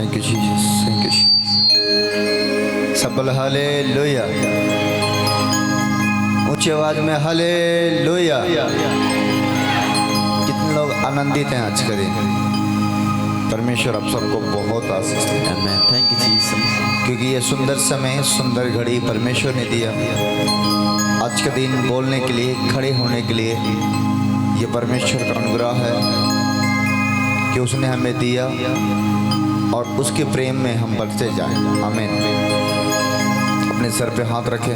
Thank you Jesus, thank you Jesus. सब बोल hallelujah, ऊंची आवाज में हालेलुया। कितने लोग आनंदित हैं आज के दिन? परमेश्वर आप सबको बहुत आशीष दे। आमेन, थैंक यू जीसस। क्योंकि ये सुंदर समय, सुंदर घड़ी परमेश्वर ने दिया आज के दिन बोलने के लिए, खड़े होने के लिए। ये परमेश्वर का अनुग्रह है कि उसने हमें दिया और उसके प्रेम में हम बढ़ते जाएं। आमीन। अपने सर पे हाथ रखें।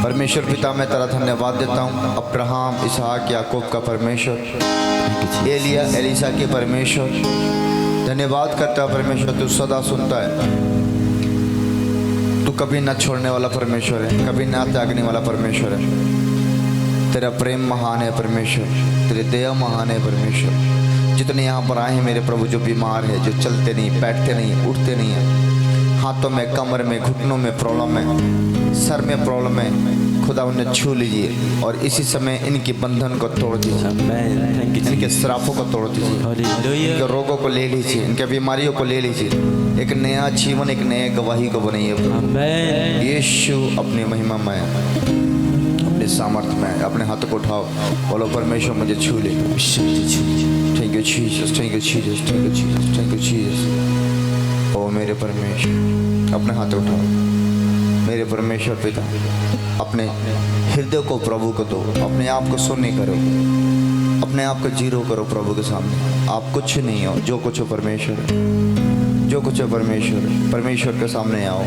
परमेश्वर पिता, मैं तेरा धन्यवाद देता हूँ अब्राहम, इसहाक, याकूब का परमेश्वर, एलिया, एलीशा के परमेश्वर। धन्यवाद करता है परमेश्वर, तू सदा सुनता है। तू कभी न छोड़ने वाला परमेश्वर है, कभी न त्यागने वाला परमेश्वर है। तेरा प्रेम महान है परमेश्वर, तेरी दया महान है परमेश्वर। जितने यहाँ पर आए हैं मेरे प्रभु, जो बीमार है, जो चलते नहीं, बैठते नहीं, उठते नहीं हैं, हाथों में, कमर में, घुटनों में प्रॉब्लम है, सर में प्रॉब्लम है, खुदा उन्हें छू लीजिए और इसी समय इनकी बंधन को तोड़ दीजिए। इनके श्रापों को तोड़ दीजिए, इनके रोगों को ले लीजिए, इनके बीमारियों को ले लीजिए। एक नया जीवन, एक नए गवाही को बनाइए। यीशु अपनी महिमा में, अपने सामर्थ्य में, अपने हाथ को उठाओ, बोलो परमेश्वर मुझे छू ले। Thank you Jesus, thank you Jesus, thank you Jesus, thank you Jesus. ओ मेरे परमेश्वर, अपने हाथ उठाओ। मेरे परमेश्वर पिता, अपने हृदय को प्रभु को दो, अपने आप को शून्य करो, अपने आप को जीरो करो प्रभु के सामने। आप कुछ नहीं हो, जो कुछ हो परमेश्वर है, जो कुछ है परमेश्वर। परमेश्वर के सामने आओ,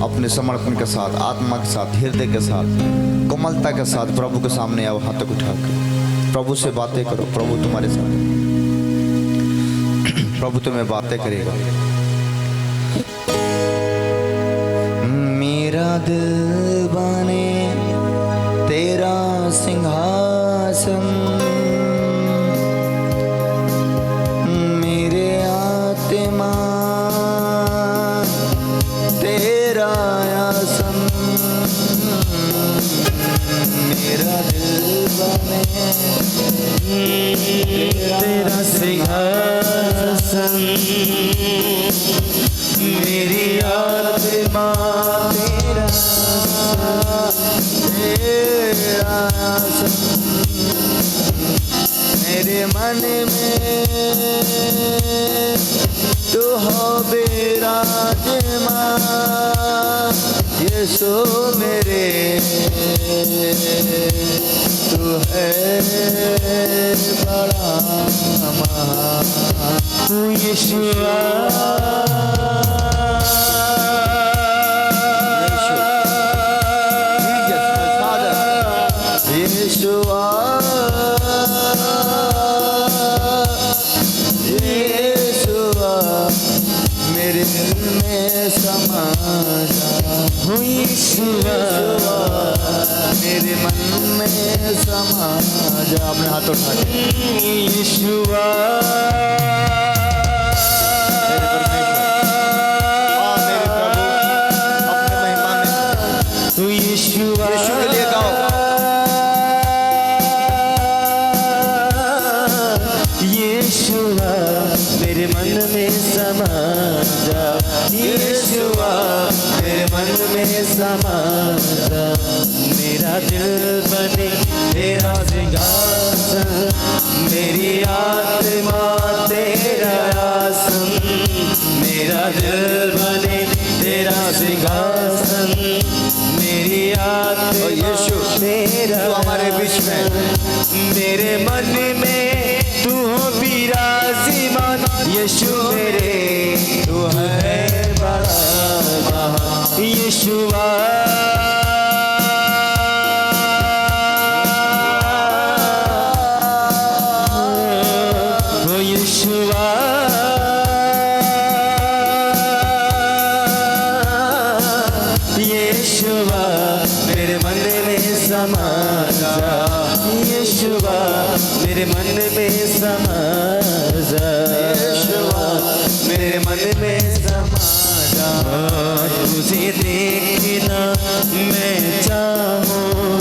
अपने समर्पण के साथ, आत्मा के साथ, हृदय के साथ, कोमलता के साथ प्रभु के सामने आओ। हाथ उठाकर प्रभु से बातें करो। प्रभु तुम्हारे साथ, प्रभु तुम्हें बातें करेगा। मेरा दिल बने तेरा सिंहासन, मेरे आत्मा तेरा आसन। मेरा दिल बने तेरा सिंहासन, मेरी आत्मा तेरा आसन। मेरे मन में तू हो विराजमान, यीशु मेरे तू है बड़ा महान। यीशु मेरे दिल में समा जा, मेरे मन में समा जा। अपने हाथ उठा के यीशुआ, मेरे प्रभु अपने महिमा में तू यीशुआ। यीशु के लिए गाओ। यीशुआ मेरे मन में समा जा, यीशुआ मेरे मन में समा जा। मेरा दिल बने तेरा सिंहासन, मेरी आत्मा तेरा आसन। मेरा दिल बने तेरा सिंहासन, मेरी आत्मा यीशु तेरा हमारे बीच में, मेरे मन में तू हो विराजमान। यीशु मेरे तू है बड़ा महान। यीशुआ ओ यीशुआ, यीशुआ मेरे मन में समा जा, यीशुआ मेरे मन में समा जा, यीशुआ मेरे मन में समा जा। तुझे देखना मैं चाहूँ,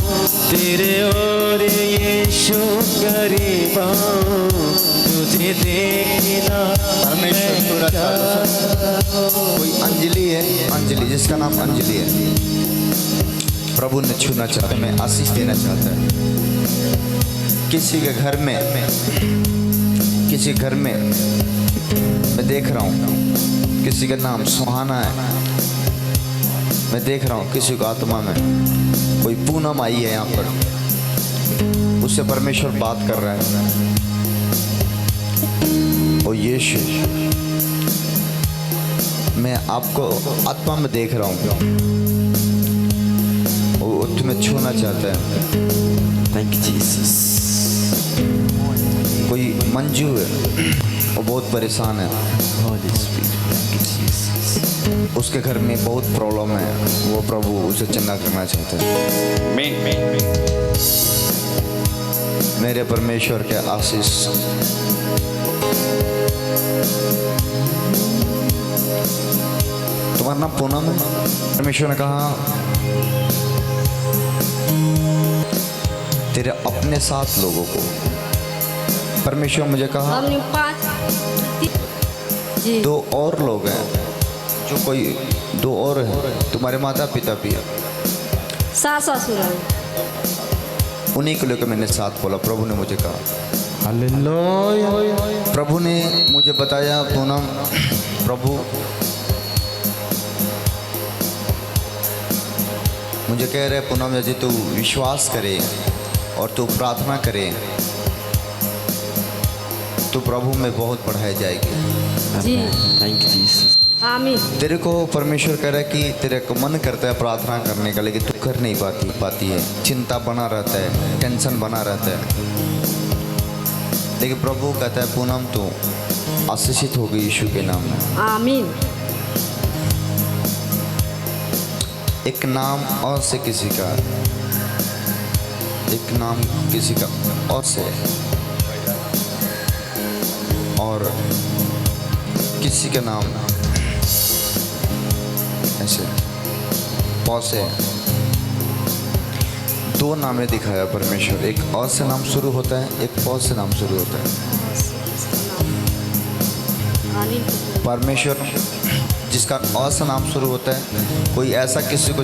तेरे और यीशु करीब आऊं। तुझे देखना परमेश्वर पूरा कोई अंजलि है, अंजलि जिसका नाम अंजलि है, प्रभु ने छूना चाहता है, मैं आशीष देना चाहता है। किसी के घर में, किसी घर में मैं देख रहा हूँ किसी का नाम सुहाना है, मैं देख रहा हूँ किसी को आत्मा में कोई पूनम आई है, यहाँ पर उससे परमेश्वर बात कर रहा है। ओ यीशु, मैं आपको आत्मा में देख रहा हूँ, वो तुम्हें छूना चाहता है। Thank you Jesus. कोई मंजू है, वो बहुत परेशान है, Holi spirit, thank you Jesus. उसके घर में बहुत प्रॉब्लम है, वो प्रभु उसे चंगा करना चाहते हैं। मेरे परमेश्वर के आशीष तुम्हारा नाम पूनम है। परमेश्वर ने कहा तेरे अपने 7 लोगों को, परमेश्वर मुझे कहा हमने 5 जी 2 और लोग हैं, जो कोई 2 और हैं, तुम्हारे माता पिता भी है, सास ससुर हैं। उन्हीं को लेकर मैंने 7 बोला। प्रभु ने मुझे कहा, हालेलुया। प्रभु ने मुझे बताया पूनम, प्रभु मुझे कह रहे पूनम यदि तू विश्वास करे और तू प्रार्थना करे तो प्रभु में बहुत बढ़ाई जाएगी। जी थैंक यू जीसस। आमीन। तेरे को परमेश्वर कह रहा है कि तेरे को मन करता है प्रार्थना करने का, लेकिन तू कर नहीं पाती है, चिंता बना रहता है, टेंशन बना रहता है। लेकिन प्रभु कहता है पूनम तू आशीषित होगी यीशु के नाम में। आमीन। एक नाम और से किसी का, एक नाम किसी का और से, और किसी का नाम ऐसे पौ से 2 नामें दिखाया परमेश्वर। एक और से नाम शुरू होता है, एक पौ से नाम शुरू होता है। परमेश्वर जिसका और से नाम शुरू होता है, कोई ऐसा किसी को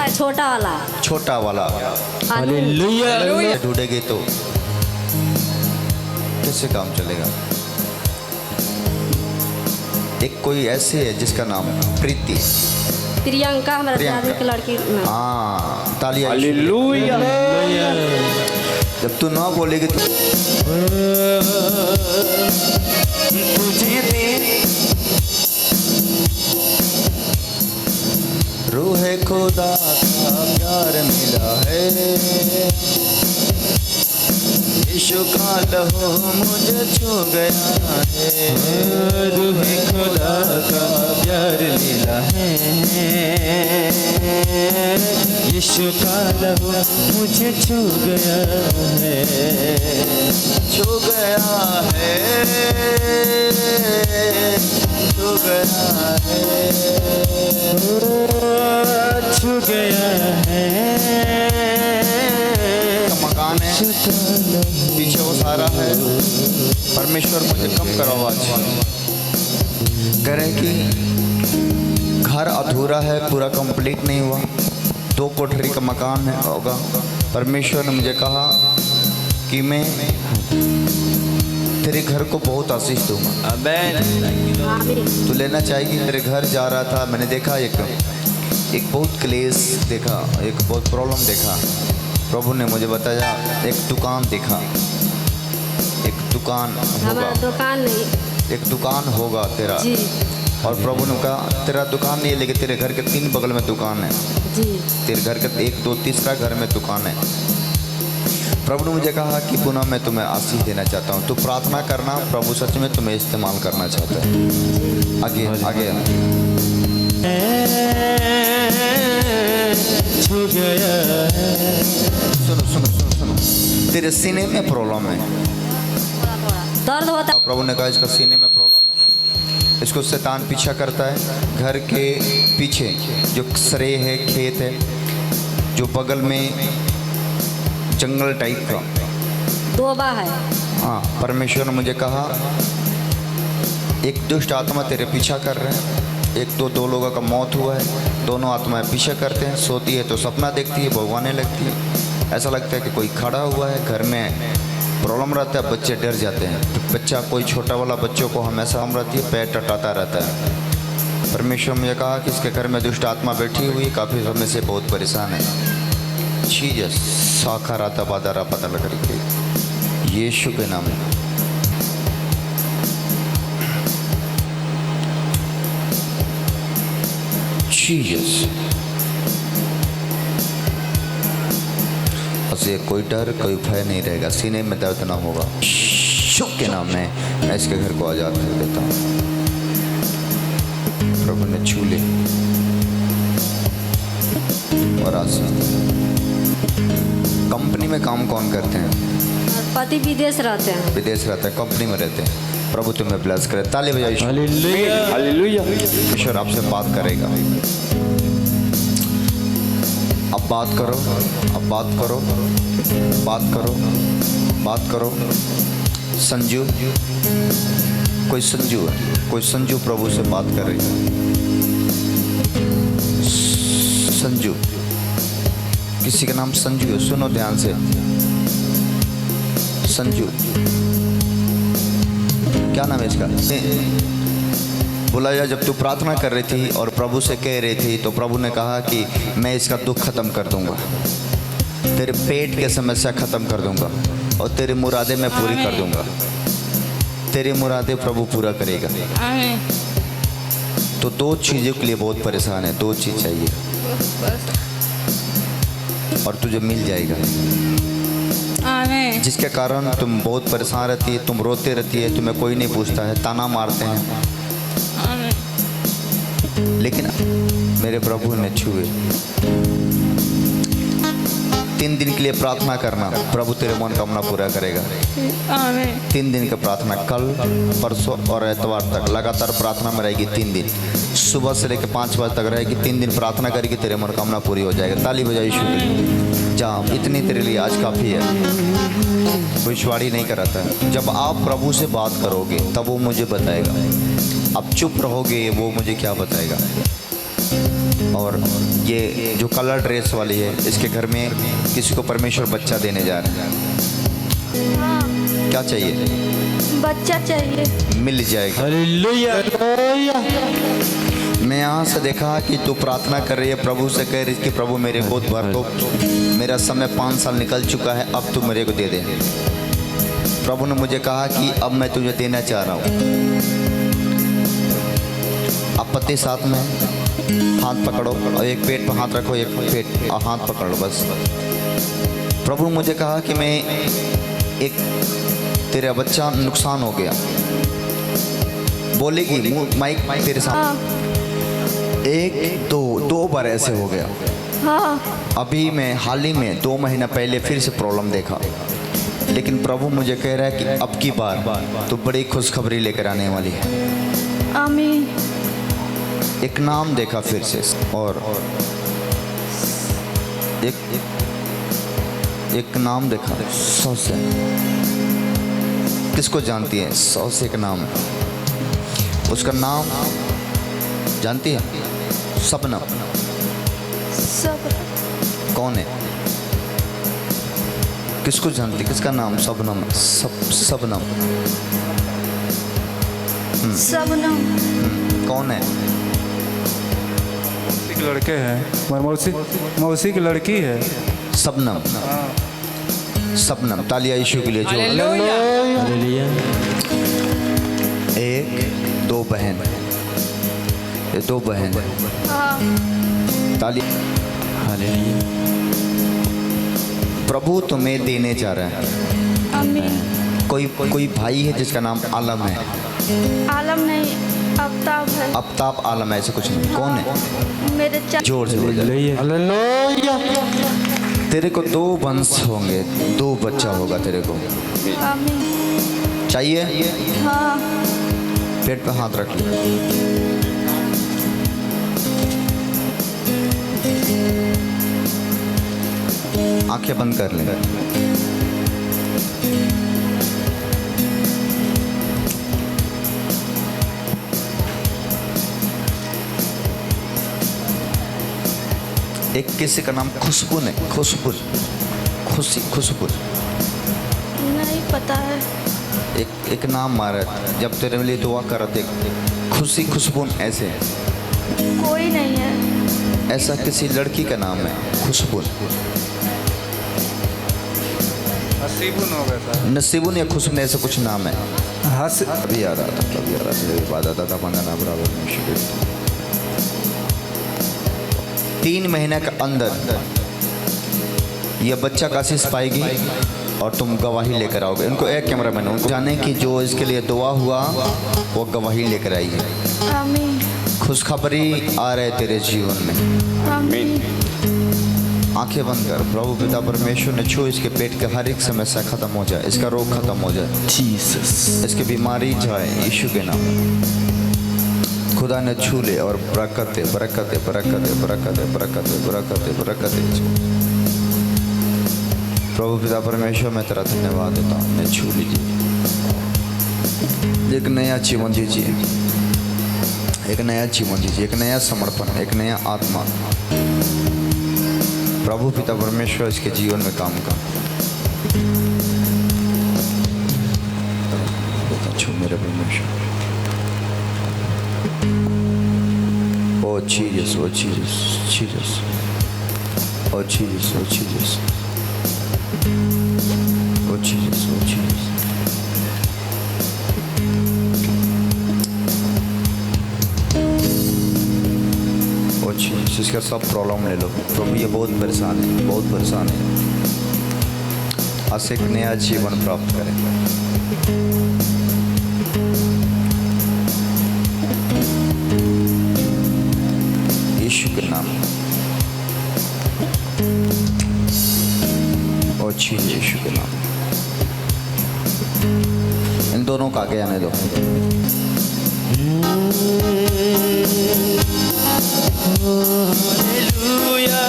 छोटा वाला छोटा वाला हालेलुया। ढूंढेगी तो कैसे काम चलेगा। एक कोई ऐसे है जिसका नाम प्रीति, प्रियंका हमारा प्रियंका। दादी की लड़की। हाँ तालियां। हालेलुया। जब तू ना बोलेगी तो तुझे दे रूह खुदा का प्यार मिला है, यीशु का लहू मुझे छू गया है। रूह खुदा का प्यार मिला है, यीशु का लहू मुझे छू गया है, छू गया है, छू गया है, छू गया है। मकान है पीछे वो सारा है। परमेश्वर मुझे कम करो आवाज। कह रहे कि घर अधूरा है, पूरा कंप्लीट नहीं हुआ, 2 कोठरी का मकान है होगा। परमेश्वर ने मुझे कहा कि मैं तेरे घर को बहुत आशीष दूंगा। आमीन। तू लेना चाहिए। मेरे घर जा रहा था, मैंने देखा एक बहुत क्लेश देखा, एक बहुत प्रॉब्लम देखा। प्रभु ने मुझे बताया एक दुकान देखा, एक दुकान हमारा होगा, दुकान नहीं एक दुकान होगा तेरा। जी और प्रभु ने कहा तेरा दुकान नहीं है, लेकिन तेरे घर के 3 बगल में दुकान है, जी तेरे घर के 1, 2, तीसरा घर में दुकान है। प्रभु ने मुझे कहा कि पुनः मैं तुम्हें आशीष देना चाहता हूँ, तू प्रार्थना करना, प्रभु सच में तुम्हें इस्तेमाल करना चाहता है। आगे आगे छू गया है। सुनो सुनो सुनो सुनो, तेरे सीने में प्रॉब्लम है। दर्द होता प्रभु ने कहा इसका सीने में प्रॉब्लम है, इसको शैतान पीछा करता है। घर के पीछे जो सरे है, खेत है, जो बगल में जंगल टाइप का दोबा है। हाँ, परमेश्वर ने मुझे कहा एक दुष्ट आत्मा तेरे पीछा कर रहे हैं। एक दो लोगों का मौत हुआ है, दोनों आत्माएं पीछे करते हैं। सोती है तो सपना देखती है, भगवाने लगती है। ऐसा लगता है कि कोई खड़ा हुआ है। घर में प्रॉब्लम रहता है, बच्चे डर जाते हैं। बच्चा कोई छोटा वाला बच्चों को हमेशा हम रहती है, पैर टटाता रहता है। परमेश्वर ने कहा कि इसके घर में दुष्ट आत्मा बैठी हुई, काफ़ी समय से बहुत परेशान है। चीज साखा राता बादारा पता लग रही है यीशु के नाम में। जीसस, उसे कोई डर कोई भय नहीं रहेगा, सीने में दर्द ना होगा। यीशु के नाम में मैं इसके घर को आजाद कर देता हूँ। प्रभु ने छू ले और आशीष। कंपनी में काम कौन करते हैं? पति विदेश रहते हैं। विदेश रहते हैं, कंपनी में रहते हैं। प्रभु तुम्हें ब्लेस करे। ताली बजाइए। Hallelujah hallelujah. ईश्वर आपसे बात करेगा। अब बात करो, अब बात करो, बात करो, बात करो। संजू, कोई संजू है, कोई संजू प्रभु से बात कर रही है। संजू, किसी का नाम संजू है, सुनो ध्यान से। संजू, क्या नाम है इसका? बोला यार, जब तू प्रार्थना कर रही थी और प्रभु से कह रही थी तो प्रभु ने कहा कि मैं इसका दुख खत्म कर दूंगा, तेरे पेट के समस्या खत्म कर दूंगा और तेरी मुरादें मैं पूरी कर दूंगा। तेरी मुरादें प्रभु पूरा करेगा। तो दो चीज़ों के लिए बहुत परेशान है, दो चीज़ चाहिए और तुझे मिल जाएगा। जिसके कारण तुम बहुत परेशान रहती है, तुम रोते रहती है, तुम्हें कोई नहीं पूछता है, ताना मारते हैं, लेकिन मेरे प्रभु ने छुए। 3 दिन के लिए प्रार्थना करना, प्रभु तेरे मनोकामना पूरा करेगा। 3 दिन का प्रार्थना, कल परसों और एतवार तक लगातार प्रार्थना में रहेगी। 3 दिन सुबह से लेकर 5 बजे तक रहेगी। 3 दिन प्रार्थना करेगी, तेरे मनोकामना पूरी हो जाएगा। ताली बजाई शुक्र। जा, इतनी तेरे लिए आज काफ़ी है। भविष्यवाणी नहीं कराता है। जब आप प्रभु से बात करोगे तब वो मुझे बताएगा। अब चुप रहोगे, वो मुझे क्या बताएगा। और ये जो कलर ड्रेस वाली है, इसके घर में किसी को परमेश्वर बच्चा देने जा रहा है। क्या चाहिए? बच्चा चाहिए। मिल जाएगा। हालेलुया। मैं यहाँ से देखा कि तू प्रार्थना कर रही है, प्रभु से कह रही कि प्रभु मेरे गोद भर दो, मेरा समय 5 साल निकल चुका है, अब तू मेरे को दे दे। प्रभु ने मुझे कहा कि अब मैं तुझे देना चाह रहा हूँ। अब पति साथ में हाथ पकड़ो और एक पेट पर हाथ रखो, एक पेट और हाथ पकड़ लो बस। प्रभु ने मुझे कहा कि मैं एक तेरा बच्चा नुकसान हो गया, बोलेगी माइक तेरे सामने। 1 2 बार ऐसे हो गया। हाँ। अभी मैं हाल ही में 2 महीना पहले फिर से प्रॉब्लम देखा, लेकिन प्रभु मुझे कह रहा है कि अब की बार तो बड़ी खुशखबरी लेकर आने वाली है। आमीन। एक नाम देखा फिर से, और एक नाम देखा 100 से। किसको जानती है? 100 से एक नाम, उसका नाम जानती है? सपना। कौन है? किसको जानती? किसका नाम? सबनम। सबनम। सबनम। कौन है? लड़के हैं, मौसी की लड़की है। सबनम। सबनम। तालियां यीशु के लिए जोर। हालेलुया। 1 2 बहन, ये 2 बहन। ताली। हालेलुया। प्रभु तुम्हें देने जा रहा है। आमीन। कोई भाई है जिसका नाम आलम है? आलम नहीं, आफ्ताब है। आफ्ताब आलम, ऐसे कुछ नहीं। कौन है? मेरे जोर से बोल। हालेलुया। तेरे को 2 वंश होंगे, 2 बच्चा होगा तेरे को। आमीन। चाहिए? हाँ। पेट पे हाथ रख ले। आंखें बंद कर ले। एक किसी का नाम खुशबू है, खुशबू, खुशी, खुशबू। नहीं पता है। एक नाम मारा जब तेरे लिए दुआ कर रहे थे, खुशी, खुशबू, ऐसे कोई नहीं है। ऐसा किसी लड़की का नाम है खुशबू, नसीबुन हो गया था। नसीबुन या खुशबू, ऐसा कुछ नाम है। हस अभी आ रहा था, अभी आ रहा था, बाद आता था बंदना बराबर में शुक्र। 3 महीने के अंदर यह बच्चा काशिश पाएगी और तुम गवाही लेकर आओगे। इनको एक कैमरा मैन, उनको जाने कि जो इसके लिए दुआ हुआ वो गवाही लेकर आएगी। आमीन। खुशखबरी आ रहे तेरे जीवन में। आमीन। आंखें बंद कर। प्रभु पिता परमेश्वर ने छू इसके पेट के हर एक समस्या खत्म हो जाए, इसका रोग खत्म हो जाए, जीसस। इसकी बीमारी जाए यीशु के नाम। खुदा ने छू ले और बरकत, बरकत, बरकत, बरकत, बरकत, बरकत, बरकत। प्रभु पिता परमेश्वर मैं तेरा धन्यवाद देता हूँ, मैं छू लीजिए, एक नया जीवन दीजिए, एक नया जीवन दीजिए, एक नया समर्पण, एक नया आत्मा। प्रभु पिता परमेश्वर इसके जीवन में काम कर। छू मेरे परमेश्वर। ओ जीसस, ओ जीसस, जीसस, ओ जीसस, ओ जीसस, ओ जीसस, ओ जीसस। ओ जीसस, इसका सब प्रॉब्लम ले लो। प्रभु ये बहुत परेशान है, बहुत परेशान है। आज से एक नया जीवन प्राप्त करें। यीशु के नाम। और छीन यीशु के नाम। इन दोनों का आगे आने दो। Hallelujah,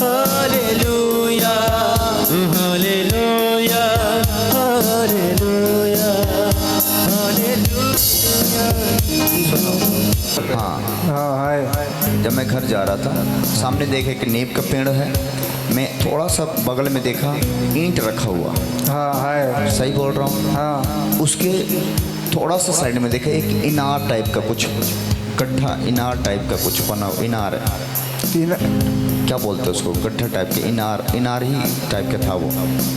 hallelujah, hallelujah, hallelujah, hallelujah. हाँ, हाँ है। जब मैं घर जा रहा था सामने देखे एक नीम का पेड़ है, मैं थोड़ा सा बगल में देखा ईंट रखा हुआ। हाँ है। सही बोल रहा हूँ? हाँ। उसके थोड़ा सा साइड में देखा एक इनार टाइप का कुछ, गड्ढा इनार टाइप का कुछ बना, इनार क्या बोलते हैं उसको, गड्ढा टाइप के, इनार, इनार ही टाइप का था वो,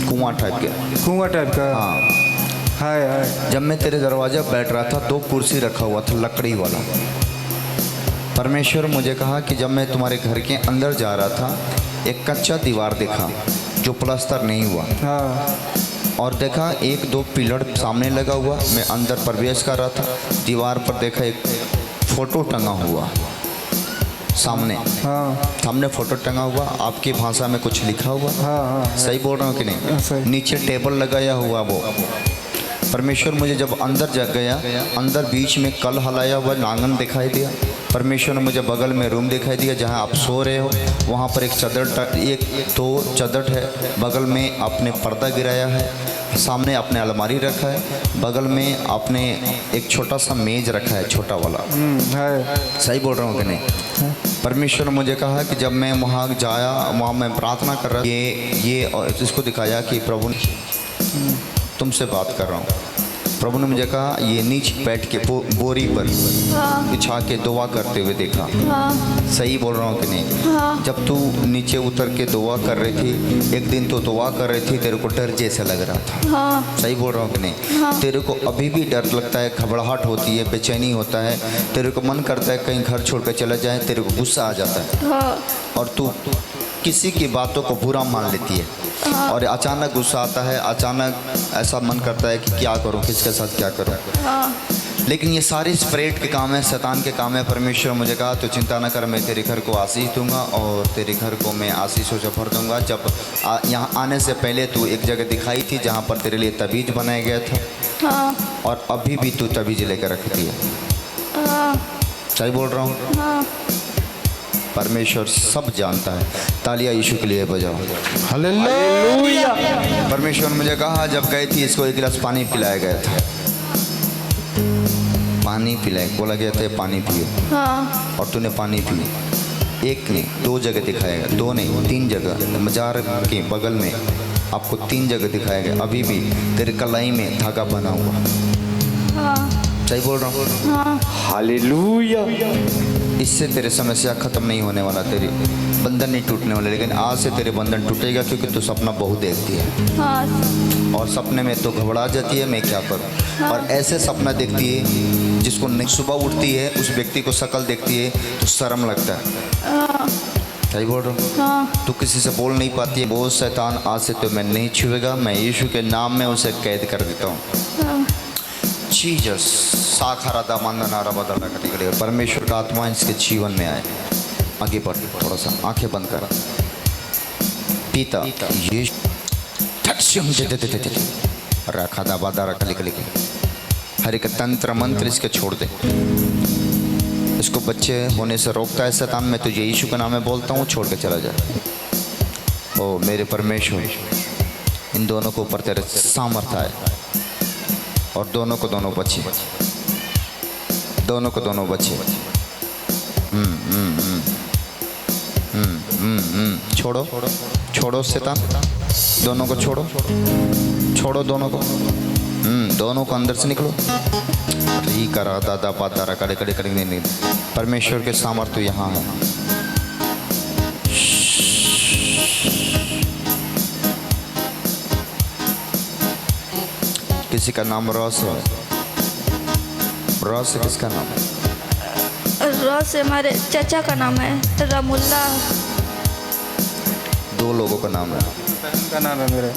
कुआं टाइप के। कुआं टाइप का। हाँ। है। जब मैं तेरे दरवाजा बैठ रहा था 2 कुर्सी रखा हुआ था लकड़ी वाला। परमेश्वर मुझे कहा कि जब मैं तुम्हारे घर के अंदर जा रहा था एक कच्चा दीवार देखा जो प्लास्टर नहीं हुआ। हाँ। और देखा 1-2 पिलर सामने लगा हुआ। मैं अंदर प्रवेश कर रहा था, दीवार पर देखा एक फ़ोटो टंगा हुआ सामने। हाँ। सामने फ़ोटो टंगा हुआ, आपकी भाषा में कुछ लिखा हुआ। हाँ। हाँ। सही बोल रहा हूँ कि नहीं? सही। नीचे टेबल लगाया हुआ वो। परमेश्वर मुझे जब अंदर जा गया, अंदर बीच में कल हलाया हुआ नांगन दिखाई दिया। परमेश्वर ने मुझे बगल में रूम दिखाई दिया जहाँ आप सो रहे हो। वहाँ पर एक चादर, 1-2 चादर है। बगल में आपने पर्दा गिराया है, सामने आपने अलमारी रखा है, बगल में आपने एक छोटा सा मेज रखा है, छोटा वाला। है। सही बोल रहा हूँ कि नहीं? परमेश्वर ने मुझे कहा कि जब मैं वहाँ जाया, वहाँ मैं प्रार्थना कर रहा, ये और इसको दिखाया कि प्रभु तुमसे बात कर रहा हूँ। प्रभु ने मुझे कहा ये नीचे बैठ के बोरी पर हाँ। बिछा के दुआ करते हुए देखा। हाँ। सही बोल रहा हूँ कि नहीं? हाँ। जब तू नीचे उतर के दुआ कर रही थी, एक दिन तो दुआ कर रही थी, तेरे को डर जैसा लग रहा था। हाँ। सही बोल रहा हूँ कि नहीं? हाँ। तेरे को अभी भी डर लगता है, घबराहट होती है, बेचैनी होता है, तेरे को मन करता है कहीं घर छोड़ कर चला जाए, तेरे को गुस्सा आ जाता है। हाँ। और तू किसी की बातों को बुरा मान लेती है। हाँ। और अचानक गुस्सा आता है, अचानक ऐसा मन करता है कि क्या करूं, किसके साथ क्या करूं। हाँ। लेकिन ये सारे स्पिरिट के काम है, शैतान के काम है। परमेश्वर मुझे कहा तो चिंता न कर, मैं तेरे घर को आशीष दूंगा और तेरे घर को मैं आशीषों से भर दूंगा। जब यहाँ आने से पहले तू एक जगह दिखाई थी जहाँ पर तेरे लिए तबीज बनाया गया था। हाँ। और अभी भी तू तबीज लेकर रखती है। हाँ। सही बोल रहा हूँ? हाँ। परमेश्वर सब जानता है। तालियां यीशु के लिए बजाओ। हालेलुया। परमेश्वर ने मुझे कहा जब गई थी इसको 1 गिलास पानी पिलाया गया था। पानी पिलाया, बोला गया था पानी पियो, हाँ। और तूने पानी पी। एक नहीं 2 जगह दिखाएगा, 2 नहीं 3 जगह। मजार के बगल में आपको 3 जगह दिखाएगा। अभी भी तेरे कलाई में धागा बना हुआ। हाँ सही बोल रहा हूँ? हाँ हालेलुया। इससे तेरे समस्या खत्म नहीं होने वाला, तेरी बंधन नहीं टूटने वाला, लेकिन आज से तेरे बंधन टूटेगा क्योंकि तू सपना बहुत देखती है हाँ और सपने में तो घबरा जाती है, मैं क्या करूं। और ऐसे सपना देखती है जिसको नहीं, सुबह उठती है उस व्यक्ति को शक्ल देखती है तो शर्म लगता है। हाँ सही बोल रहा हूँ? हाँ तू किसी से बोल नहीं पाती है। वो शैतान आज से तो मैं नहीं छुएगा, मैं यीशु के नाम में उसे कैद कर देता हूँ। हाँ जीसस साखरा दामंदना रबदला कटिकड़े। परमेश्वर का आत्मा इसके जीवन में आए। आगे बढ़, थोड़ा सा आंखें बंद कर। पिता यीशु रखा दा बादा रखा लिख लिख। हर एक तंत्र मंत्र इसके छोड़ दे। इसको बच्चे होने से रोकता है शैतान। मैं तुझे यीशु का नाम में बोलता हूँ, छोड़ के चला जा। ओ मेरे परमेश्वर, इन दोनों को ऊपर तेरे सामर्थ्य है और दोनों को दोनों बचे, दोनों को दोनों बचे। छोड़ो छोड़ो शैतान, दोनों को छोड़ो, छोड़ो दोनों को। दोनों को अंदर से निकलो। री करा दादा पादारा कड़े कड़े कड़े नहीं। परमेश्वर के सामर्थ्य यहाँ है। किसी का नाम रॉस है? रॉस किसका नाम है? रॉस हमारे चाचा का नाम है रमुल्ला। 2 लोगों का नाम है। बहन का नाम है मेरे,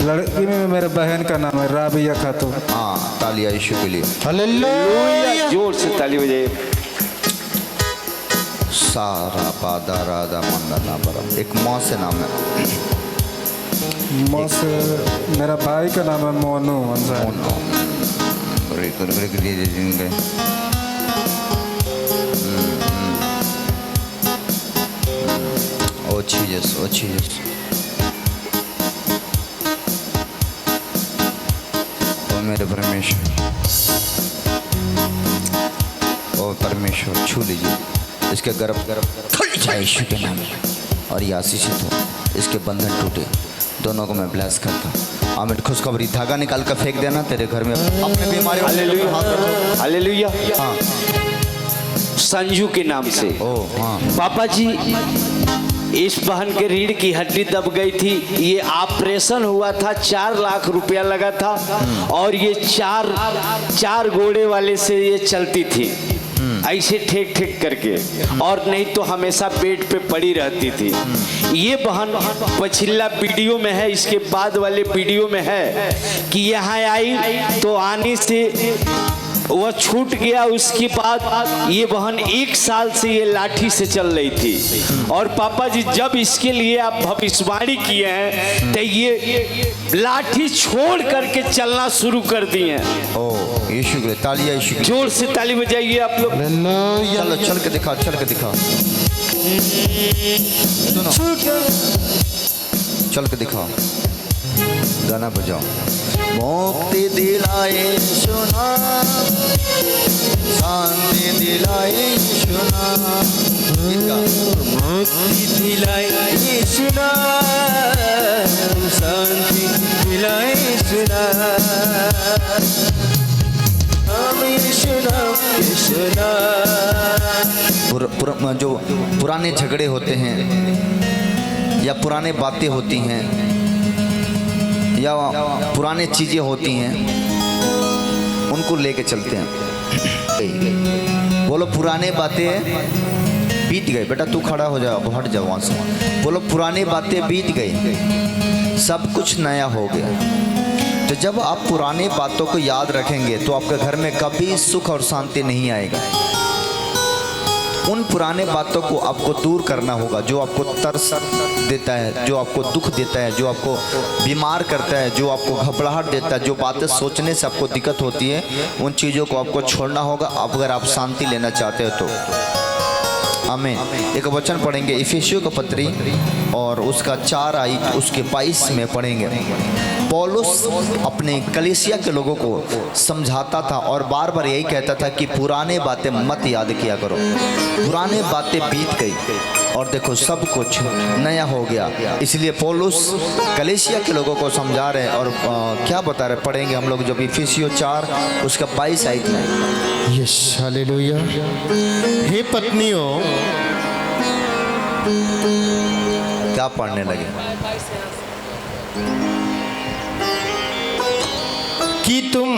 लड़की में मेरे बहन का नाम है राबिया खातून। हाँ, तालिया यीशु के लिए। हालेलुया। जोर से ताली बजाइए। सारा पादा राधा मंदना बरम। एक माँ से नाम है। माँ से मेरा भाई का नाम है मोनू अंसारी। ओ जीसस, ओ जीसस। ओ मेरे परमेश्वर, ओ परमेश्वर छू लीजिए इसके गर्भ खुल जाए यीशु के नाम में और ये आशीषित हो। इसके बंधन टूटे। दोनों को मैं ब्लेस करता हूँ। आमिर खुशखबरी धागा निकाल कर फेंक देना तेरे घर में। अपने बीमारी हालेलुया। हाथ रखो। हालेलुया। हाँ संजू के नाम से। ओ हाँ। पापा जी, इस बहन के रीढ़ की हड्डी दब गई थी। ये ऑपरेशन हुआ था, 4 लाख रुपया लगा था और ये चार घोड़े वाले से ये चलती थी ऐसे ठेक ठेक करके, और नहीं तो हमेशा बेड पे पड़ी रहती थी। ये बहन पछिला वीडियो में है, इसके बाद वाले वीडियो में है कि यहाँ आई तो आने से वह छूट गया। उसके बाद ये बहन 1 साल से ये लाठी से चल रही थी। और पापा जी, जब इसके लिए आप भविष्यवाणी किए हैं तो ये लाठी छोड़ करके चलना शुरू कर दिए हैं। ओ यीशु के तालियां, यीशु के। जोर से ताली बजाइए आप लोग। चलो चल के दिखाओ, चल के दिखाओ। सुनो, चल के दिखाओ, गाना बजाओ। मुक्ति दिलाए सुना, शांति दिलाए सुना, मुक्ति दिलाए सुना, शांति दिलाए सुना, जो पुराने झगड़े होते हैं या पुराने बातें होती हैं या पुराने चीज़ें होती हैं, उनको लेके चलते हैं। बोलो पुराने बातें बीत गए। बेटा तू खड़ा हो जाओ, हट जाओ वहाँ से। बोलो पुरानी बातें बीत गई, सब कुछ नया हो गया। तो जब आप पुरानी बातों को याद रखेंगे तो आपके घर में कभी सुख और शांति नहीं आएगा। उन पुराने बातों को आपको दूर करना होगा, जो आपको तरस देता है, जो आपको दुख देता है, जो आपको बीमार करता है, जो आपको घबराहट देता है, जो बातें सोचने से आपको दिक्कत होती है, उन चीज़ों को आपको छोड़ना होगा। अब अगर आप शांति लेना चाहते हो तो आमीन। एक वचन पढ़ेंगे इफिसियों का पत्री और उसका 4 आई उसके 22 में पढ़ेंगे। पौलुस अपने कलीसिया के लोगों को समझाता था और बार बार यही कहता था कि पुराने बातें मत याद किया करो। पुराने बातें बीत गई और देखो सब कुछ नया हो गया। इसलिए पौलुस कलीसिया के लोगों को समझा रहे हैं और क्या बता रहे, पढ़ेंगे हम लोग जब इफिसियों 4 उसका 22 आयत में। Yes hallelujah. हे पत्नियों, क्या पढ़ने लगे? कि तुम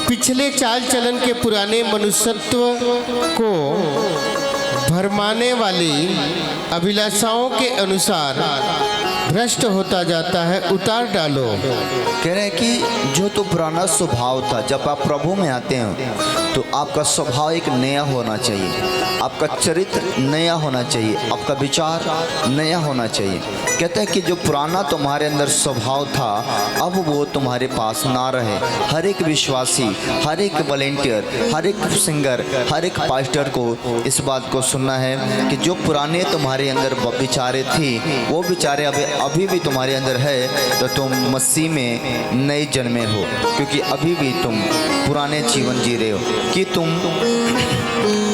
पिछले चाल चलन के पुराने मनुष्यत्व को भरमाने वाली अभिलाषाओं के अनुसार भ्रष्ट होता जाता है उतार डालो। कह रहे हैं कि जो तो पुराना स्वभाव था, जब आप प्रभु में आते हैं तो आपका स्वभाव एक नया होना चाहिए, आपका चरित्र नया होना चाहिए, आपका विचार नया होना चाहिए। कहते हैं कि जो पुराना तुम्हारे अंदर स्वभाव था अब वो तुम्हारे पास ना रहे। हर एक विश्वासी, हर एक वॉलेंटियर, हर एक सिंगर, हर एक पास्टर को इस बात को सुनना है कि जो पुराने तुम्हारे अंदर विचारे थी वो विचारे अभी भी तुम्हारे अंदर है, तो तुम मसीह में नए जन्मे हो, क्योंकि अभी भी तुम पुराने जीवन जी रहे हो। कि तुम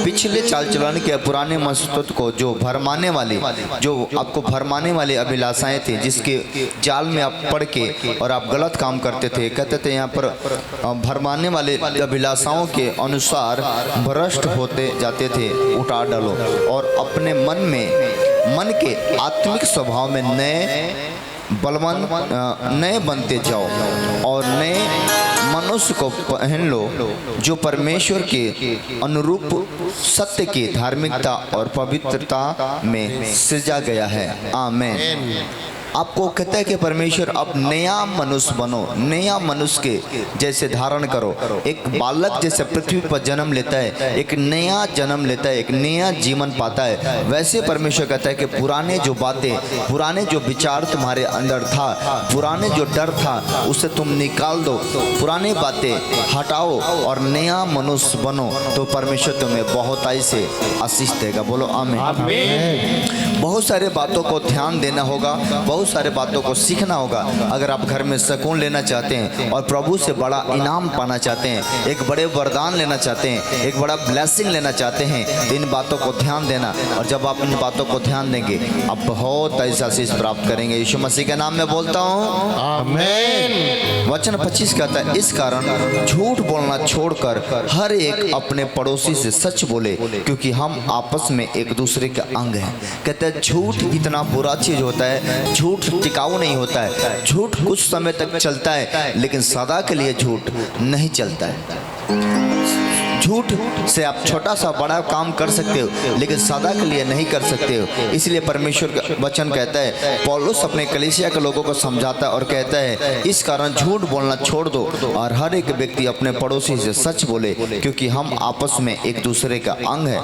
पिछले चाल चलन के पुराने मनुष्यत्व को जो भरमाने वाले, जो आपको भरमाने वाले अभिलाषाएं थी, जिसके जाल में आप पड़ के और आप गलत काम करते थे। कहते थे यहाँ पर भरमाने वाले अभिलाषाओं के अनुसार भ्रष्ट होते जाते थे, उतार डालो और अपने मन के आत्मिक स्वभाव में नए बनते जाओ और नए मनुष्य को पहन लो जो परमेश्वर के अनुरूप सत्य की धार्मिकता और पवित्रता में सृजा गया है। आमीन। आपको कहता है कि परमेश्वर अब नया मनुष्य बनो, नया मनुष्य के जैसे धारण करो। एक बालक जैसे पृथ्वी पर जन्म लेता है, एक नया जन्म लेता है, एक नया जीवन पाता है, वैसे परमेश्वर कहता है कि पुराने जो बातें, पुराने जो विचार तुम्हारे अंदर था, पुराने जो डर था उसे तुम निकाल दो, पुराने बातें हटाओ और नया मनुष्य बनो, तो परमेश्वर तुम्हें बहुताई से आशीष देगा। बोलो आमीन। बहुत सारे बातों को ध्यान देना होगा, बहुत सारे बातों को सीखना होगा। अगर आप घर में सुकून लेना चाहते हैं और प्रभु से बड़ा इनाम पाना चाहते हैं, एक बड़े वरदान लेना चाहते हैं, एक बड़ा ब्लेसिंग लेना चाहते हैं, तो इन बातों को ध्यान देना। और जब आप इन बातों को ध्यान देंगे आप बहुत ऐसा आशीष प्राप्त करेंगे। यीशु मसीह के नाम में बोलता हूँ आमीन। वचन 25 कहता है, इस कारण झूठ बोलना छोड़कर हर एक अपने पड़ोसी से सच बोले, क्योंकि हम आपस में एक दूसरे के अंग हैं। कहते हैं झूठ इतना बुरा चीज होता है, झूठ टिकाऊ नहीं होता है। झूठ कुछ समय तक चलता है लेकिन सदा के लिए झूठ नहीं चलता है। झूठ से आप छोटा सा बड़ा काम कर सकते हो लेकिन सदा के लिए नहीं कर सकते हो। इसलिए परमेश्वर का वचन कहता है, पौलुस अपने कलीसिया के लोगों को समझाता है और कहता है, इस कारण झूठ बोलना छोड़ दो और हर एक व्यक्ति अपने पड़ोसी से सच बोले, क्योंकि हम आपस में एक दूसरे का अंग है।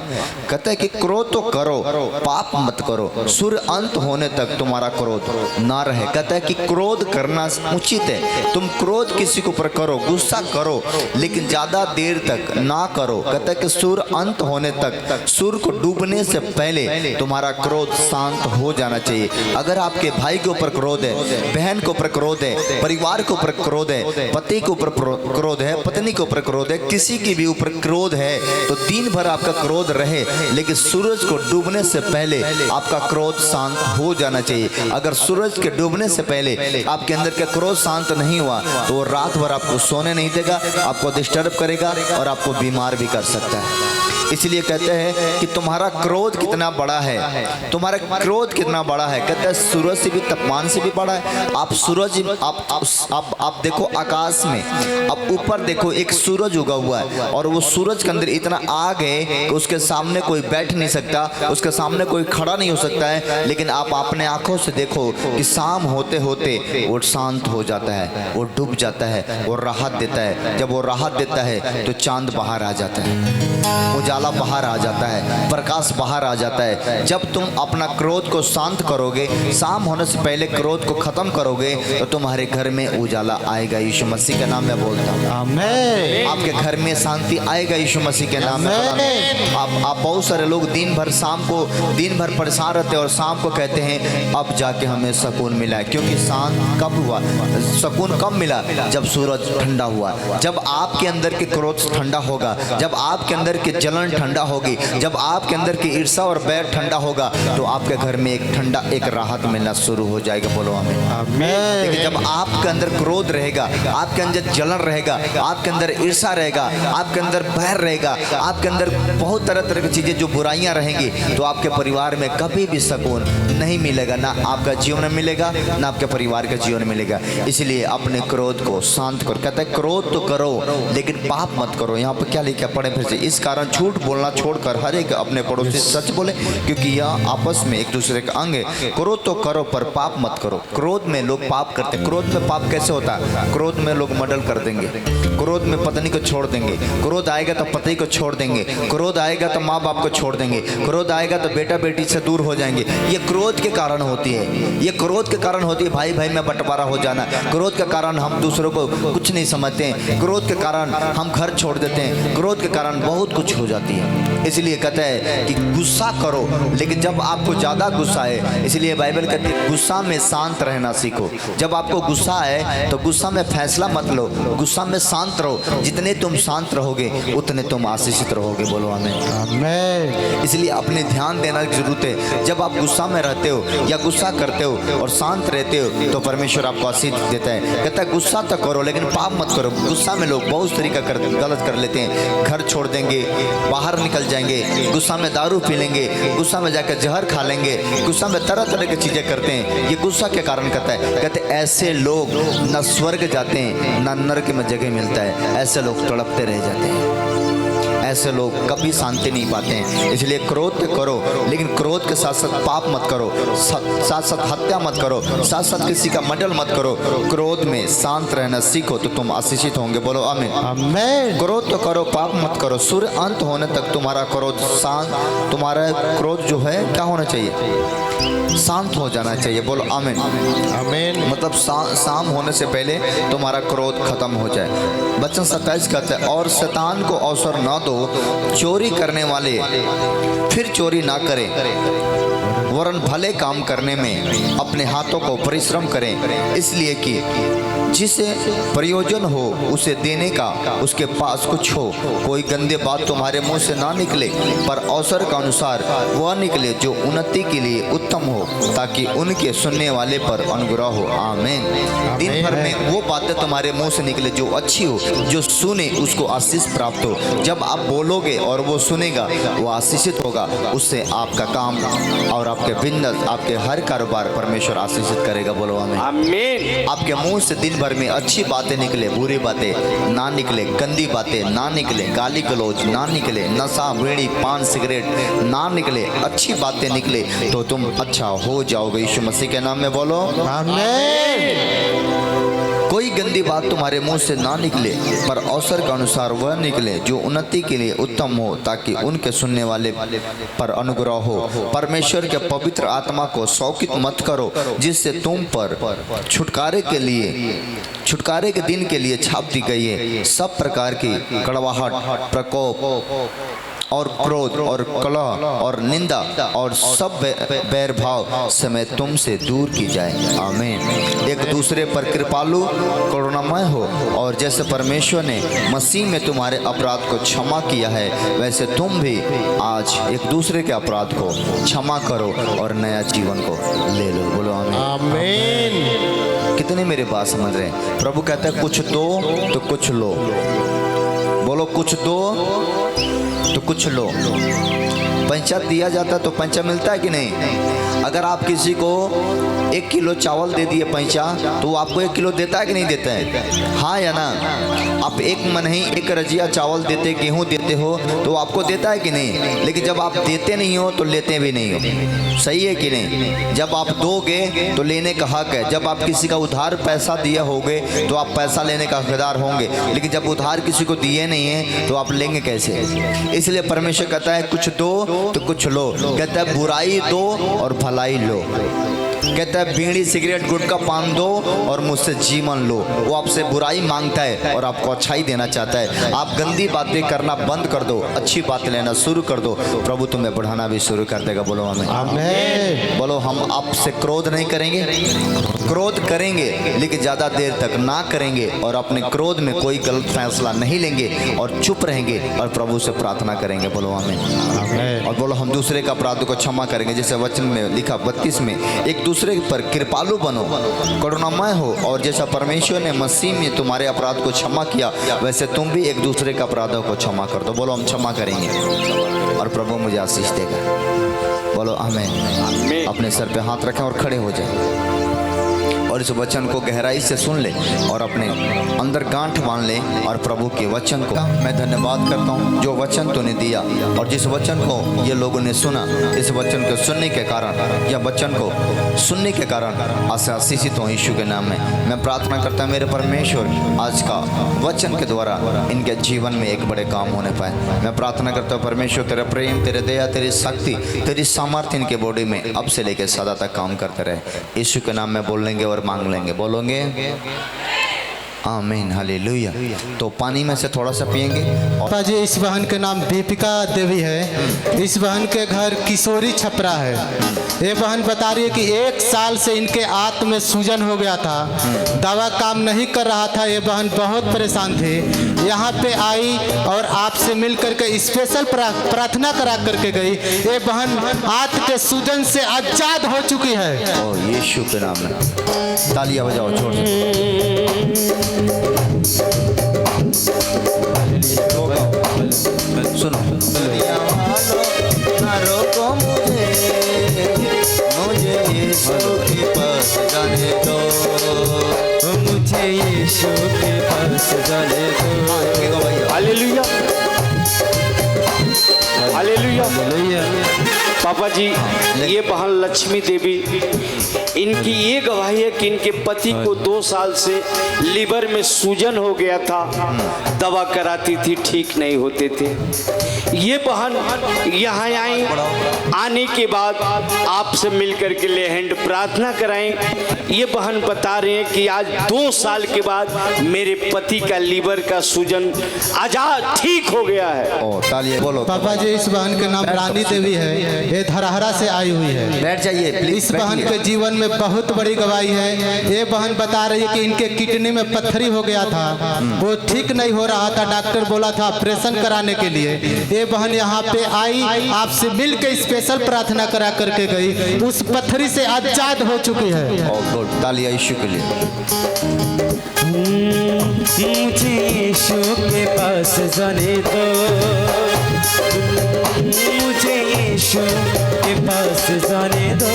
कहता है कि क्रोध तो करो, पाप मत करो, सूर्य अंत होने तक तुम्हारा क्रोध ना रहे। कहता है कि क्रोध करना उचित है, तुम क्रोध किसी के ऊपर करो, गुस्सा करो, लेकिन ज्यादा देर तक ना करो। कहता है कि सूर्य अंत होने तक, सूर्य को डूबने से पहले तुम्हारा क्रोध शांत हो जाना चाहिए। अगर आपके भाई के ऊपर क्रोध है, बहन के ऊपर क्रोध है, परिवार के ऊपर क्रोध है, पति के ऊपर क्रोध है, पत्नी के ऊपर क्रोध है, किसी के भी ऊपर क्रोध है, तो दिन भर आपका क्रोध रहे, लेकिन सूरज को डूबने से पहले आपका क्रोध शांत हो जाना चाहिए। अगर सूरज के डूबने से पहले आपके अंदर का क्रोध शांत नहीं हुआ तो वो रात भर आपको सोने नहीं देगा, आपको डिस्टर्ब करेगा और आपको बीमार भी कर सकता है। इसलिए कहते हैं कि तुम्हारा क्रोध कितना बड़ा है, तुम्हारा क्रोध कितना बड़ा है। कहते हैं सूरज से भी, तापमान से भी बड़ा है। आप सूरज, आप देखो आकाश में, आप ऊपर देखो, एक सूरज उगा हुआ है और वो सूरज के अंदर इतना आग है कि उसके सामने कोई बैठ नहीं सकता, उसके सामने कोई खड़ा नहीं हो सकता है। लेकिन आप अपने आंखों से देखो कि शाम होते होते वो शांत हो जाता है, वो डूब जाता है, वो राहत देता है। जब वो राहत देता है तो चांद बाहर आ जाता है, उजाला बाहर आ जाता है, प्रकाश बाहर आ जाता है। जब तुम अपना क्रोध को शांत करोगे, शाम होने से पहले क्रोध को खत्म करोगे, तो तुम्हारे घर में उजाला आएगा। यीशु मसीह के नाम में बोलता हूँ, आमीन। आपके घर में शांति आएगा यीशु मसीह के नाम में। आप बहुत सारे लोग दिन भर परेशान रहते हैं और शाम को कहते हैं अब जाके हमें सुकून मिला है। क्योंकि शांत कब हुआ, सुकून कब मिला? जब सूरज ठंडा हुआ। जब आपके अंदर के क्रोध ठंडा होगा, जब आपके अंदर की जलन ठंडा होगी, जब आपके अंदर की ईर्ष्या और बैर ठंडा होगा, तो आपके घर में एक राहत मिलना शुरू हो जाएगा। बोलो आमीन। लेकिन जब आपके अंदर क्रोध रहेगा, आपके अंदर जलन रहेगा, आपके अंदर ईर्ष्या रहेगा, आपके अंदर बैर रहेगा, आपके अंदर बहुत तरह तरह की चीजें जो बुराइयां रहेंगी, तो आपके परिवार में कभी भी सुकून नहीं मिलेगा। ना आपका जीवन मिलेगा, ना आपके परिवार का जीवन मिलेगा। इसलिए अपने क्रोध को शांत करो। कहता है क्रोध तो करो लेकिन पाप मत करो। यहाँ पर क्या लिखा पढ़े फिर से। इस कारण झूठ बोलना छोड़कर हर एक अपने पड़ोसी से सच बोले, क्योंकि यह आपस में एक दूसरे का अंग है। क्रोध तो करो पर पाप मत करो। क्रोध में लोग पाप करते हैं। क्रोध में पाप कैसे होता है? क्रोध में लोग मर्डर कर देंगे, क्रोध में पत्नी को छोड़ देंगे, क्रोध आएगा तो पति को छोड़ देंगे, क्रोध आएगा तो माँ बाप को छोड़ देंगे, क्रोध आएगा तो बेटा बेटी से दूर हो जाएंगे। ये क्रोध के कारण होती है, ये क्रोध के कारण होती है। भाई भाई में बंटवारा हो जाना, क्रोध के कारण हम दूसरों को कुछ नहीं समझते हैं, क्रोध के कारण हम घर छोड़ देते हैं, क्रोध के कारण बहुत कुछ हो जाती है। इसलिए कहता है कि गुस्सा करो, लेकिन जब आपको ज़्यादा गुस्सा है, इसलिए बाइबल कहती है गुस्सा में शांत रहना सीखो। जब आपको गुस्सा है तो गुस्सा में फैसला मत लो, गुस्सा में शांत रहो। जितने तुम शांत रहोगे उतने तुम आशीषित रहोगे। बोलो आमीन। इसलिए अपने ध्यान देना की जरूरत है। जब आप गुस्सा में रहते हो या गुस्सा करते हो और शांत रहते हो, तो परमेश्वर आपको आशीष देता है। कहता है गुस्सा तो करो लेकिन पाप मत करो। गुस्सा में लोग बहुत तरीका गलत कर लेते हैं। घर छोड़ देंगे, बाहर निकल जाएंगे, गुस्सा में दारू पी लेंगे, गुस्सा में जाकर जहर खा लेंगे, गुस्सा में तरह तरह की चीजें करते हैं। ये गुस्सा के कारण कहता है, कहते ऐसे लोग न स्वर्ग जाते हैं न नरक में जगह मिलता है। ऐसे लोग तड़पते रह जाते हैं, ऐसे लोग कभी शांति नहीं पाते हैं। इसलिए क्रोध करो लेकिन क्रोध के साथ साथ पाप मत करो, साथ साथ हत्या मत करो, साथ साथ किसी का मर्डर मत करो। क्रोध में शांत रहना सीखो तो तुम आशीषित होंगे। बोलो आमीन। आमीन। क्रोध तो करो, पाप मत करो। सूर्य अंत होने तक तुम्हारा क्रोध शांत, तुम्हारा क्रोध जो है क्या होना चाहिए? शांत हो जाना चाहिए। बोलो आमीन। आमीन। मतलब शाम होने से पहले तुम्हारा क्रोध खत्म हो जाए। वचन 27 कहते हैं और शैतान को अवसर न दो, चोरी करने वाले फिर चोरी ना करें, वरन भले काम करने में अपने हाथों को परिश्रम करें, इसलिए कि जिसे प्रयोजन हो उसे देने का उसके पास कुछ हो। कोई गंदे बात तुम्हारे मुंह से ना निकले, पर अवसर का अनुसार वह निकले जो उन्नति के लिए उत्तम हो, ताकि उनके सुनने वाले पर अनुग्रह हो। आमीन। दिन भर में वो बातें तुम्हारे मुंह से निकले जो अच्छी हो, जो सुने उसको आशीष प्राप्त हो। जब आप बोलोगे और वो सुनेगा, वो आशीषित होगा। उससे आपका काम और आपके बिजनेस, आपके हर कारोबार परमेश्वर आशीषित करेगा। बोलो आमीन। आपके मुंह से दिन भर में अच्छी बातें निकले, बुरी बातें ना निकले, गंदी बातें ना निकले, गाली गलौज ना निकले, नशा बीड़ी पान सिगरेट ना निकले, अच्छी बातें निकले, तो तुम अच्छा हो जाओगे। यीशु मसीह के नाम में बोलो आमीन। कोई गंदी बात तुम्हारे मुंह से ना निकले, पर अवसर के अनुसार वह निकले जो उन्नति के लिए उत्तम हो, ताकि उनके सुनने वाले पर अनुग्रह हो। परमेश्वर के पवित्र आत्मा को शौकित मत करो, जिससे तुम पर छुटकारे के दिन के लिए छाप दी गई है। सब प्रकार की कड़वाहट, प्रकोप और क्रोध और कलह और निंदा और सब बैर भाव समय तुमसे दूर की जाए। आमीन। एक दूसरे पर कृपालु करुणामय हो, और जैसे परमेश्वर ने मसीह में तुम्हारे अपराध को क्षमा किया है, वैसे तुम भी आज एक दूसरे के अपराध को क्षमा करो और नया जीवन को ले लो। बोलो आमीन। कितने मेरे बात समझ रहे हैं? प्रभु कहता है कुछ दो तो कुछ लो। बोलो कुछ दो तो कुछ लो। पैसा दिया जाता तो पैसा मिलता है कि नहीं? अगर आप किसी को 1 किलो चावल दे दिए पैसा, तो वो आपको 1 किलो देता है कि नहीं देता है? हाँ या ना? आप एक मन ही 1 रजिया चावल देते, गेहूँ देते हो, तो वो आपको देता है कि नहीं? लेकिन जब आप देते नहीं हो तो लेते भी नहीं हो। सही है कि नहीं? जब आप दोगे तो लेने का हक है। जब आप किसी का उधार पैसा दिया होगे तो आप पैसा लेने का हकदार होंगे, लेकिन जब उधार किसी को दिए नहीं है तो आप लेंगे कैसे? इसलिए परमेश्वर कहता है कुछ दो तो कुछ लो। कहता है बुराई दो और भलाई लो। कहता है बीड़ी सिगरेट गुटखा पान दो और मुझसे जीवन लो। वो आपसे बुराई मांगता है और आपको अच्छाई देना चाहता है। आप गंदी बातें करना बंद कर दो, अच्छी बातें लेना शुरू कर दो, प्रभु तुम्हें बढ़ाना भी शुरू कर देगा। बोलो हमें आमीन। बोलो हम आपसे क्रोध नहीं करेंगे, क्रोध करेंगे लेकिन ज़्यादा देर तक ना करेंगे, और अपने क्रोध में कोई गलत फैसला नहीं लेंगे और चुप रहेंगे और प्रभु से प्रार्थना करेंगे। बोलो हमें। और बोलो हम दूसरे का अपराध को क्षमा करेंगे, जैसे वचन में लिखा 32 में, एक दूसरे पर कृपालु बनो, करुणामय हो, और जैसा परमेश्वर ने मसीह में तुम्हारे अपराध को क्षमा किया वैसे तुम भी एक दूसरे का अपराधों को क्षमा कर दो। बोलो हम क्षमा करेंगे और प्रभु मुझे आशीष देगा। बोलो आमीन। अपने सर पे हाथ रखें और खड़े हो जाएं और इस वचन को गहराई से सुन ले और अपने अंदर गांठ बांध ले और प्रभु के वचन को मैं धन्यवाद करता हूँ जो वचन तूने दिया, और जिस वचन को ये लोगों ने सुना, इस वचन को सुनने के कारण या वचन को सुनने के कारण आशीषित हो यीशु के नाम में। मैं प्रार्थना करता हूँ मेरे परमेश्वर आज का वचन के द्वारा इनके जीवन में एक बड़े काम होने पाए। मैं प्रार्थना करता हूँ परमेश्वर तेरा प्रेम, तेरे दया, तेरी शक्ति, तेरी सामर्थ्य इनके बॉडी में अब से लेकर सदा तक काम करते रहे। यीशु के नाम में बोल लेंगे और मांग लेंगे। बोलोगे आमीन, हालेलुया। तो पानी में से थोड़ा सा पिएंगे। पापा जी इस बहन के नाम दीपिका देवी है। इस बहन के घर किशोरी छपरा है। ये बहन बता रही है कि 1 साल से इनके आंत में सूजन हो गया था, दवा काम नहीं कर रहा था। ये बहन बहुत परेशान थी, यहाँ पे आई और आपसे मिल करके स्पेशल प्रार्थना करा करके गई। ये बहन आंत के सूजन से आजाद हो चुकी है। ओ यीशु के नाम में तालियां बजाओ जोर से। सुनो, ना रोको मुझे यीशु के पास जाने दो, मुझे यीशु के पास जाने दो। Hallelujah, hallelujah. पापा जी ये बहन लक्ष्मी देवी, इनकी ये गवाही है कि इनके पति को 2 साल से लीवर में सूजन हो गया था, दवा कराती थी ठीक नहीं होते थे। ये बहन यहाँ आई, आने के बाद आपसे मिलकर के ले हैंड प्रार्थना कराएं। ये बहन बता रहे हैं कि आज 2 साल के बाद मेरे पति का लीवर का सूजन आजाद ठीक हो गया है। ओ तालियां बोलो। पापा जी इस बहन के नाम रानी देवी है। ये धरहरा से आई हुई है। बैठ जाइए प्लीज। इस बहन के जीवन में बहुत बड़ी गवाही है। ये बहन बता रही है कि इनके किडनी में पत्थरी हो गया था, वो ठीक नहीं हो रहा था, डॉक्टर बोला था ऑपरेशन कराने के लिए। ये बहन यहाँ पे आई, आपसे मिल के स्पेशल प्रार्थना करा करके गई, उस पत्थरी से आजाद हो चुकी है। ओ गॉड, तालियां यीशु के लिए। मुझे यीशु के पास जाने दो, मुझे यीशु के पास जाने दो।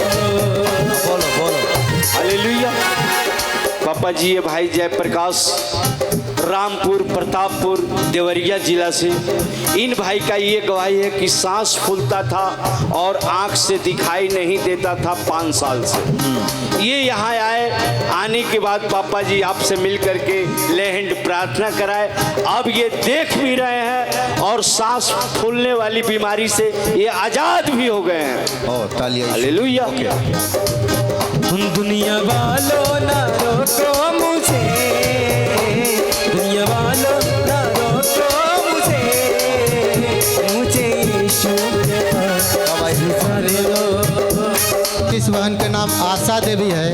बोलो बोलो। हालेलुया। पापा जी ये भाई जयप्रकाश रामपुर प्रतापपुर देवरिया जिला से, इन भाई का ये गवाही है कि सांस फूलता था और आंख से दिखाई नहीं देता था 5 साल से। ये यहाँ आए, आने के बाद पापा जी आपसे मिल करके लेहंड प्रार्थना कराए, अब ये देख भी रहे हैं और सांस फूलने वाली बीमारी से ये आजाद भी हो गए हैं। ओ तालियां। हालेलुया। दुनिया वालों ना रोको मुझे, दुनिया वालों ना रोको मुझे, मुझे यीशु के पास जाने दो। इस बहन का नाम आशा देवी है।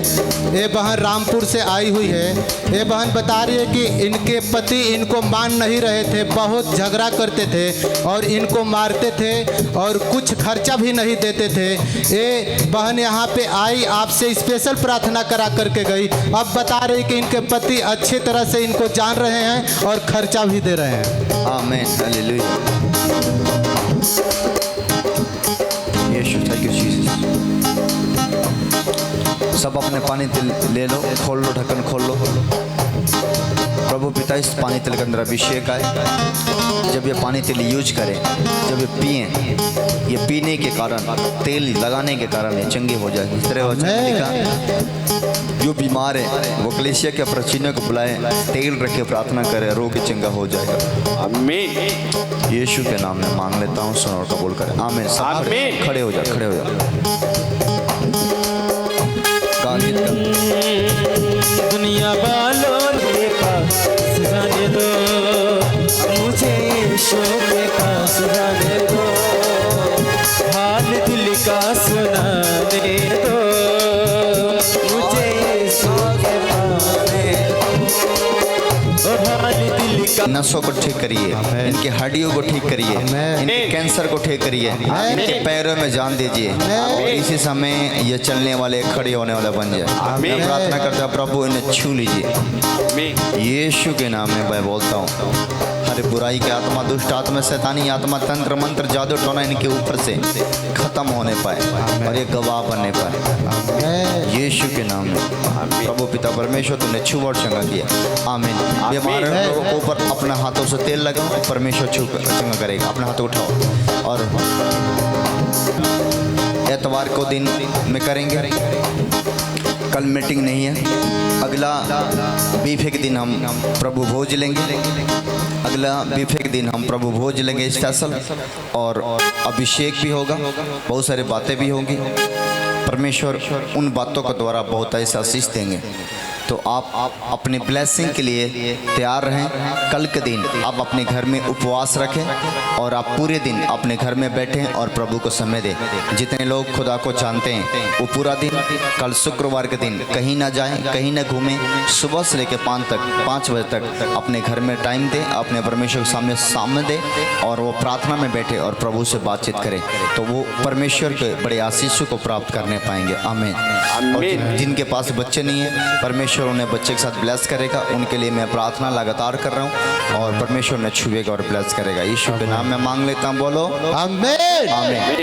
ये बहन रामपुर से आई हुई है। ये बहन बता रही है कि इनके पति इनको मान नहीं रहे थे, बहुत झगड़ा करते थे और इनको मारते थे और कुछ खर्चा भी नहीं देते थे। ये बहन यहाँ पे आई, आपसे स्पेशल प्रार्थना करा करके गई। अब बता रही कि इनके पति अच्छी तरह से इनको जान रहे हैं और खर्चा भी दे रहे हैं। आमीन, हालेलुया। यीशु, थैंक यू जीसस। सब अपने पानी तिल ले लो, खोल लो, ढक्कन खोल लो। प्रभु पिता इस पानी तिल के अंदर अभिषेक आए। जब ये पानी तिल यूज करें, जब ये पिए, ये पीने के कारण, तेल लगाने के कारण ये चंगे हो जाए। इस तरह वचन लिखा, जो बीमार है वो कलीसिया के प्रचीनों को बुलाए, तेल रख के प्रार्थना करे, रोग चंगा हो जाएगा। आमीन। यीशु के नाम में मांग लेता हूँ, सुनो और कबूल करें। आमीन। सब आमीन। खड़े हो जाओ, खड़े हो जाओ। गीत का दुनिया वालों के पास जाने दो, मुझे यीशु के पास जाने दो, हाल दिल का सुनाने दो, मुझे यीशु के पास हाल दिल का। नसों को ठीक करिए, इनकी हड्डियों को ठीक करिए, इनके कैंसर को ठीक करिए, इनके पैरों में जान दीजिए और इसी समय ये चलने वाले, खड़े होने वाले बन जाए। मैं प्रार्थना करता हूं प्रभु इन्हें छू लीजिए यीशु के नाम में मैं बोलता हूँ। हर बुराई की आत्मा, दुष्ट आत्मा, शैतानी आत्मा, तंत्र मंत्र, जादू टोना इनके ऊपर से खत्म होने पाए और ये गवाह बनने पाए यीशु के नाम में। प्रभु पिता परमेश्वर तुमने छू और चंगा किया। आमीन। बीमार लोगों के ऊपर अपने हाथों से तेल लगाओ, परमेश्वर छू कर चंगा करेगा। अपने हाथ उठाओ और एतवार को दिन में करेंगे। कल मीटिंग नहीं है, अगला बीफे के दिन हम प्रभु भोज लेंगे। अगला बीफे के दिन हम प्रभु भोज लेंगे स्पेशल, और अभिषेक भी होगा, बहुत सारी बातें भी होंगी। परमेश्वर उन बातों के द्वारा बहुत ऐसा आशीष देंगे। तो आप अपनी ब्लेसिंग के लिए तैयार रहें। कल के दिन आप अपने घर में उपवास रखें और आप पूरे दिन अपने घर में बैठें और प्रभु को समय दें। जितने लोग खुदा को जानते हैं वो पूरा दिन, कल शुक्रवार के दिन कहीं ना जाएं, कहीं ना घूमें, सुबह से लेकर 5 बजे तक अपने घर में टाइम दें, अपने परमेश्वर के सामने दें और वो प्रार्थना में बैठे और प्रभु से बातचीत करें, तो वो परमेश्वर के बड़े आशीषों को प्राप्त करने पाएंगे। आमीन। और जिनके पास बच्चे नहीं है, परमेश्वर उन्हें बच्चे के साथ ब्लेस करेगा। उनके लिए मैं प्रार्थना लगातार कर रहा हूँ और परमेश्वर ने छुएगा और ब्लेस करेगा। यीशु के नाम में मांग लेता हूँ, बोलो आमीन। आमीन।